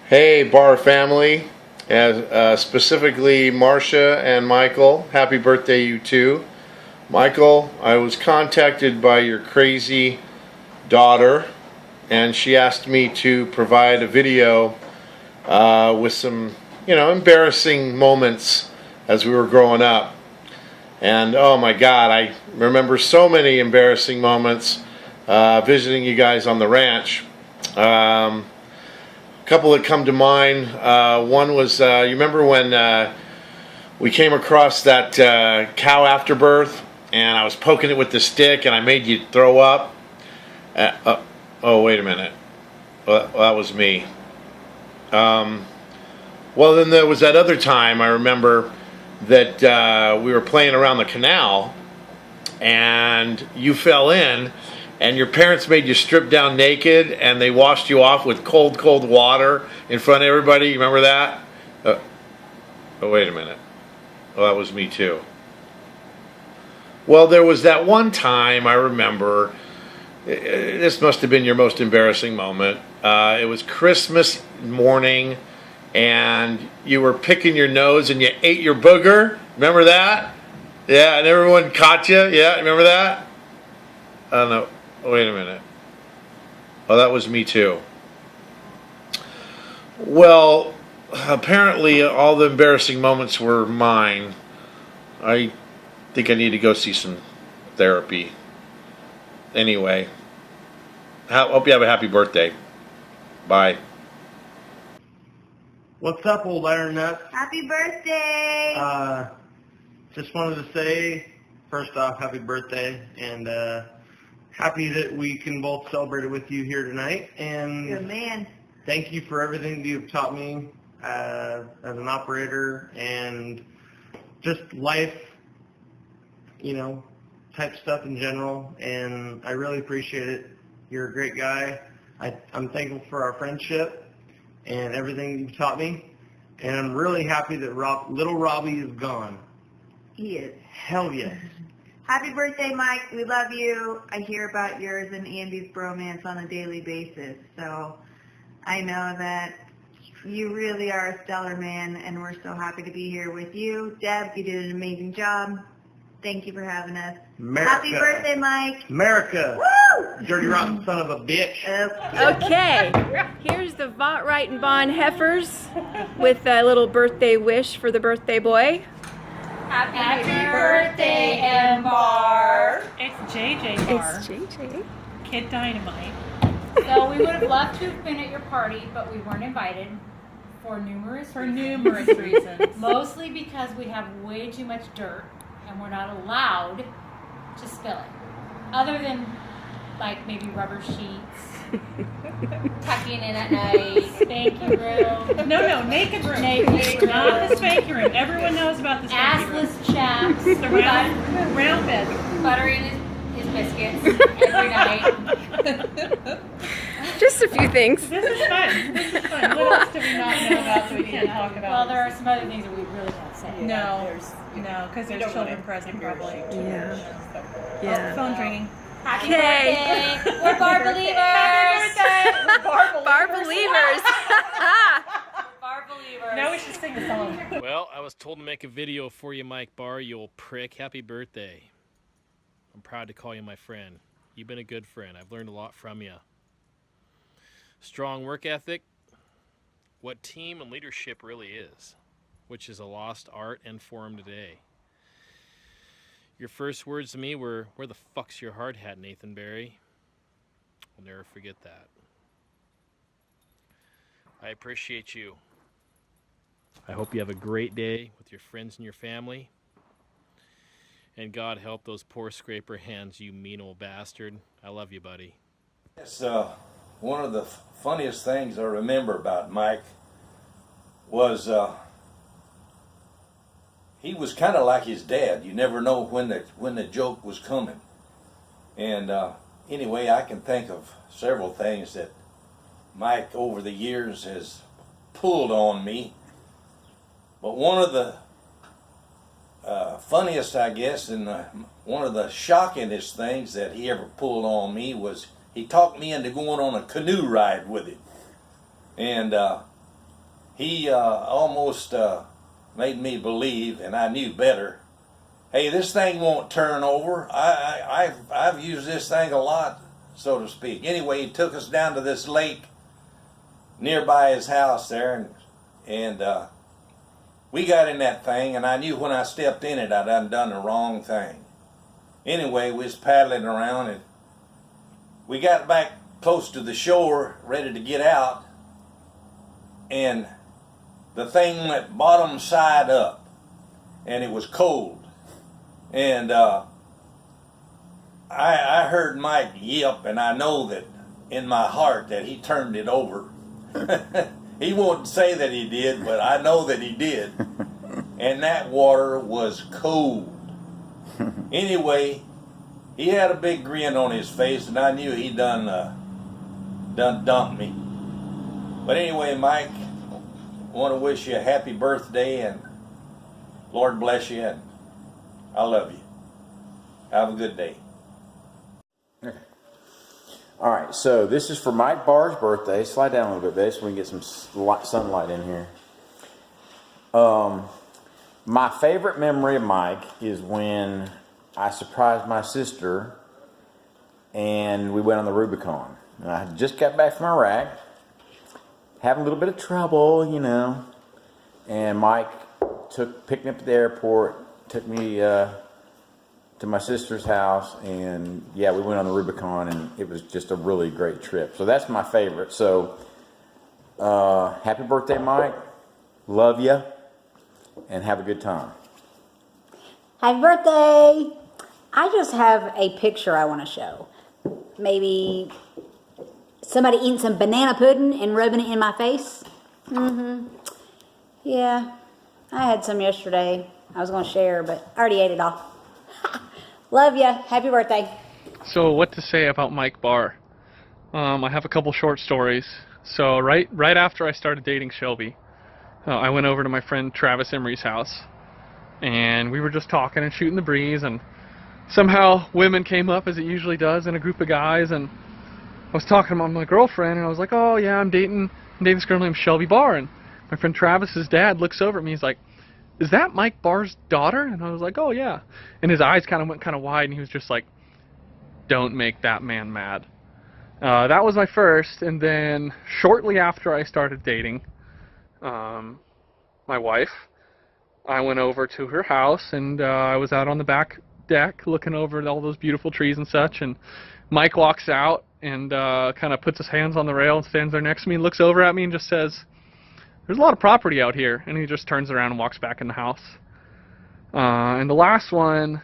Hey, Barr family, specifically Marcia and Michael. Happy birthday, you two. Michael, I was contacted by your crazy daughter, and she asked me to provide a video with some, embarrassing moments as we were growing up. And oh my God, I remember so many embarrassing moments visiting you guys on the ranch. Couple that come to mind. One was, you remember when we came across that cow after birth, and I was poking it with the stick, and I made you throw up? Oh, wait a minute. Well, that was me. Well, then there was that other time I remember that we were playing around the canal, and you fell in, and your parents made you strip down naked, and they washed you off with cold water in front of everybody. You remember that? Oh, wait a minute. Well, that was me too. Well, there was that one time I remember, this must have been your most embarrassing moment. It was Christmas morning, and you were picking your nose, and you ate your booger. Remember that? Yeah, and everyone caught you. Yeah, remember that? I don't know. Wait a minute. Oh, that was me too. Well, apparently all the embarrassing moments were mine. I think I need to go see some therapy. Anyway, hope you have a happy birthday. Bye. What's up, old Iron Nuts? Happy birthday! Just wanted to say, first off, happy birthday, and happy that we can both celebrate it with you here tonight. And Good man. thank you for everything that you've taught me as an operator and just life, type stuff in general. And I really appreciate it. You're a great guy. I'm thankful for our friendship and everything you've taught me. And I'm really happy that little Robbie is gone. He is. Hell yes. Happy birthday, Mike. We love you. I hear about yours and Andy's bromance on a daily basis. So I know that you really are a stellar man, and we're so happy to be here with you. Deb, you did an amazing job. Thank you for having us. America. Happy birthday, Mike. America. Woo! Dirty rotten son of a bitch. Okay, here's the Vaught, Wright, and Bond heifers with a little birthday wish for the birthday boy. Happy birthday, M. Barr. It's JJ Barr. It's JJ. Kid Dynamite. So we would have loved to have been at your party, but we weren't invited for numerous reasons. Mostly because we have way too much dirt and we're not allowed to spill it. Other than like maybe rubber sheets, tucking in at night, spanky room. No, naked room. Naked room. Not the spanky room. Everyone knows about the spanky room. Assless chaps. The round bed. Buttering his biscuits every night. Just a few things. This is fun. What else do we not know about that we can't talk about? Well, there are some other things that we really can't say. No, because there's children present probably. Yeah. Oh, phone ringing. Happy Okay. birthday. We're Barr believers. Happy birthday. Bar believers. Barr believers. Now we should sing the song. Well, I was told to make a video for you, Mike Barr, you old prick. Happy birthday. I'm proud to call you my friend. You've been a good friend. I've learned a lot from you. Strong work ethic, what team and leadership really is, which is a lost art and form today. Your first words to me were, "Where the fuck's your hard hat, Nathan Barry?" I'll never forget that. I appreciate you. I hope you have a great day with your friends and your family. And God help those poor scraper hands, you mean old bastard. I love you, buddy. It's one of the funniest things I remember about Mike was he was kind of like his dad. You never know when the joke was coming. And anyway, I can think of several things that Mike over the years has pulled on me. But one of the funniest, I guess, and one of the shockingest things that he ever pulled on me was he talked me into going on a canoe ride with him. And he almost made me believe, and I knew better. Hey, this thing won't turn over. I've used this thing a lot, so to speak. Anyway, he took us down to this lake nearby his house there, and we got in that thing, and I knew when I stepped in it, I'd done the wrong thing. Anyway, we was paddling around, and we got back close to the shore, ready to get out, and the thing went bottom side up, and it was cold. And I heard Mike yelp, and I know that in my heart that he turned it over. He won't say that he did, but I know that he did. And that water was cold. Anyway, he had a big grin on his face, and I knew he done dumped me. But anyway, Mike, I want to wish you a happy birthday, and Lord bless you, and I love you. Have a good day. Okay. All right, so this is for Mike Barr's birthday. Slide down a little bit, babe, so we can get some sunlight in here. My favorite memory of Mike is when I surprised my sister and we went on the Rubicon. And I just got back from Iraq, having a little bit of trouble, you know. And Mike picked me up at the airport, took me to my sister's house, and yeah, we went on the Rubicon, and it was just a really great trip. So that's my favorite. So happy birthday, Mike. Love you, and have a good time. Happy birthday! I just have a picture I want to show. Maybe somebody eating some banana pudding and rubbing it in my face. Yeah, I had some yesterday. I was going to share, but I already ate it all. Love ya. Happy birthday. So what to say about Mike Barr? I have a couple short stories. So right after I started dating Shelby, I went over to my friend Travis Emery's house, and we were just talking and shooting the breeze, and somehow women came up, as it usually does, in a group of guys, and I was talking to my girlfriend, and I was like, oh yeah, I'm dating this girl named Shelby Barr, and my friend Travis's dad looks over at me, he's like, is that Mike Barr's daughter? And I was like, oh yeah. And his eyes kind of went kind of wide, and he was just like, don't make that man mad. That was my first, and then shortly after I started dating my wife, I went over to her house, and I was out on the back deck looking over at all those beautiful trees and such, and Mike walks out and kind of puts his hands on the rail and stands there next to me and looks over at me and just says, there's a lot of property out here, and he just turns around and walks back in the house. And the last one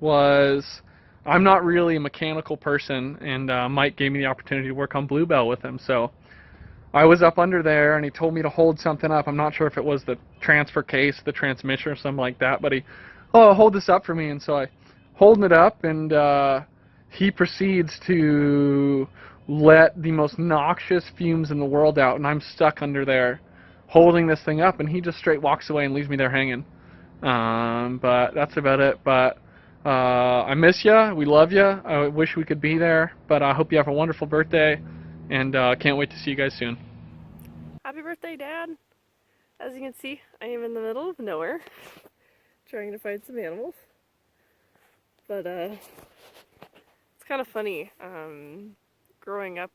was, I'm not really a mechanical person, and Mike gave me the opportunity to work on Bluebell with him, so I was up under there, and he told me to hold something up. I'm not sure if it was the transfer case, the transmission, or something like that, but hold this up for me, and so I holding it up, and he proceeds to let the most noxious fumes in the world out, and I'm stuck under there holding this thing up, and he just straight walks away and leaves me there hanging. But that's about it. But I miss you. We love you. I wish we could be there, but I hope you have a wonderful birthday, and can't wait to see you guys soon. Happy birthday, Dad. As you can see, I am in the middle of nowhere trying to find some animals. But it's kind of funny. Growing up,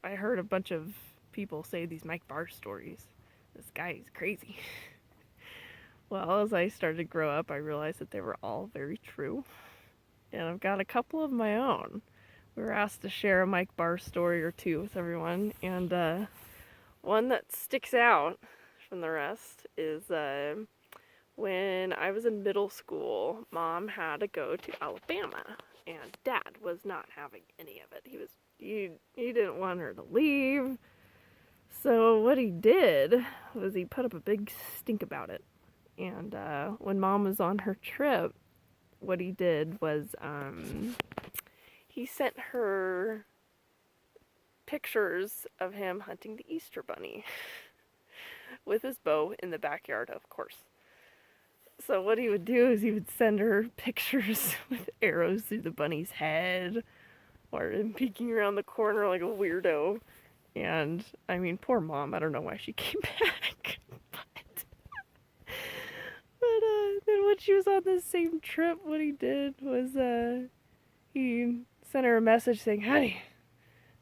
I heard a bunch of people say these Mike Barr stories. This guy is crazy. Well, as I started to grow up, I realized that they were all very true. And I've got a couple of my own. We were asked to share a Mike Barr story or two with everyone, and one that sticks out from the rest is when I was in middle school, Mom had to go to Alabama, and Dad was not having any of it. He didn't want her to leave. So what he did was he put up a big stink about it. And when Mom was on her trip, what he did was he sent her pictures of him hunting the Easter Bunny with his bow in the backyard, of course. So what he would do is he would send her pictures with arrows through the bunny's head, or him peeking around the corner like a weirdo. And, I mean, poor Mom, I don't know why she came back. when she was on this same trip, what he did was he sent her a message saying, "Honey,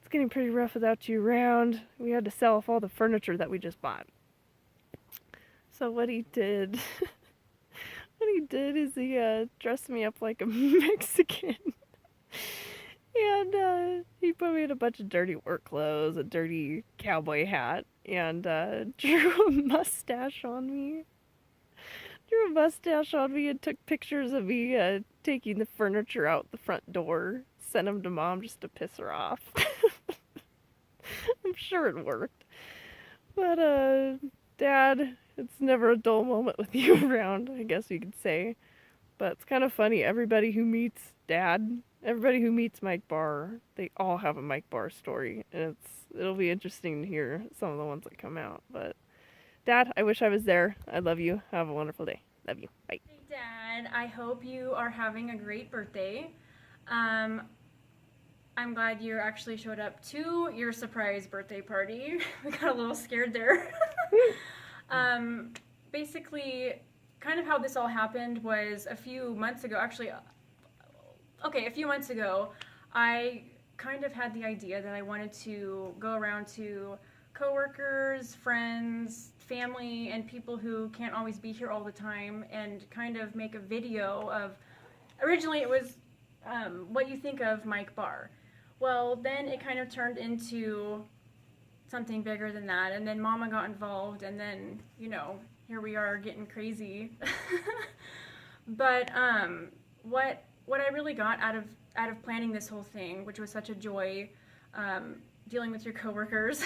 it's getting pretty rough without you around. We had to sell off all the furniture that we just bought." So what he did, is he dressed me up like a Mexican. And he put me in a bunch of dirty work clothes, a dirty cowboy hat, and drew a mustache on me. And took pictures of me taking the furniture out the front door. Sent them to Mom just to piss her off. I'm sure it worked. But, Dad, it's never a dull moment with you around, I guess you could say. But it's kind of funny. Everybody who meets Dad, everybody who meets Mike Barr, they all have a Mike Barr story. And it'll be interesting to hear some of the ones that come out. But, Dad, I wish I was there. I love you. Have a wonderful day. Love you. Bye. Hey, Dad, I hope you are having a great birthday. I'm glad you actually showed up to your surprise birthday party. We got a little scared there. Basically, kind of how this all happened was a few months ago, a few months ago, I kind of had the idea that I wanted to go around to coworkers, friends, family, and people who can't always be here all the time and kind of make a video of, originally it was what you think of Mike Barr. Well, then it kind of turned into something bigger than that, and then Mama got involved, and then, you know, here we are getting crazy. But what I really got out of planning this whole thing, which was such a joy, dealing with your coworkers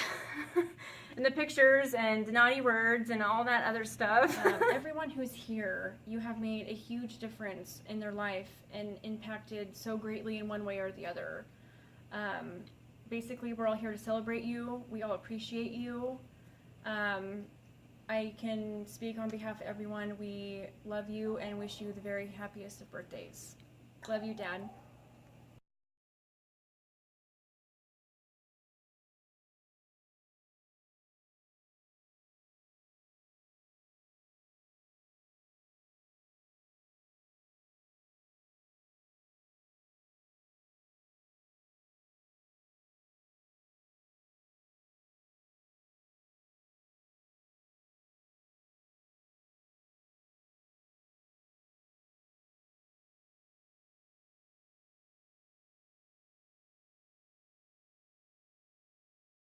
and the pictures and the naughty words and all that other stuff. Everyone who's here, you have made a huge difference in their life and impacted so greatly in one way or the other. Basically, we're all here to celebrate you. We all appreciate you. I can speak on behalf of everyone. We love you and wish you the very happiest of birthdays. Love you, Dad.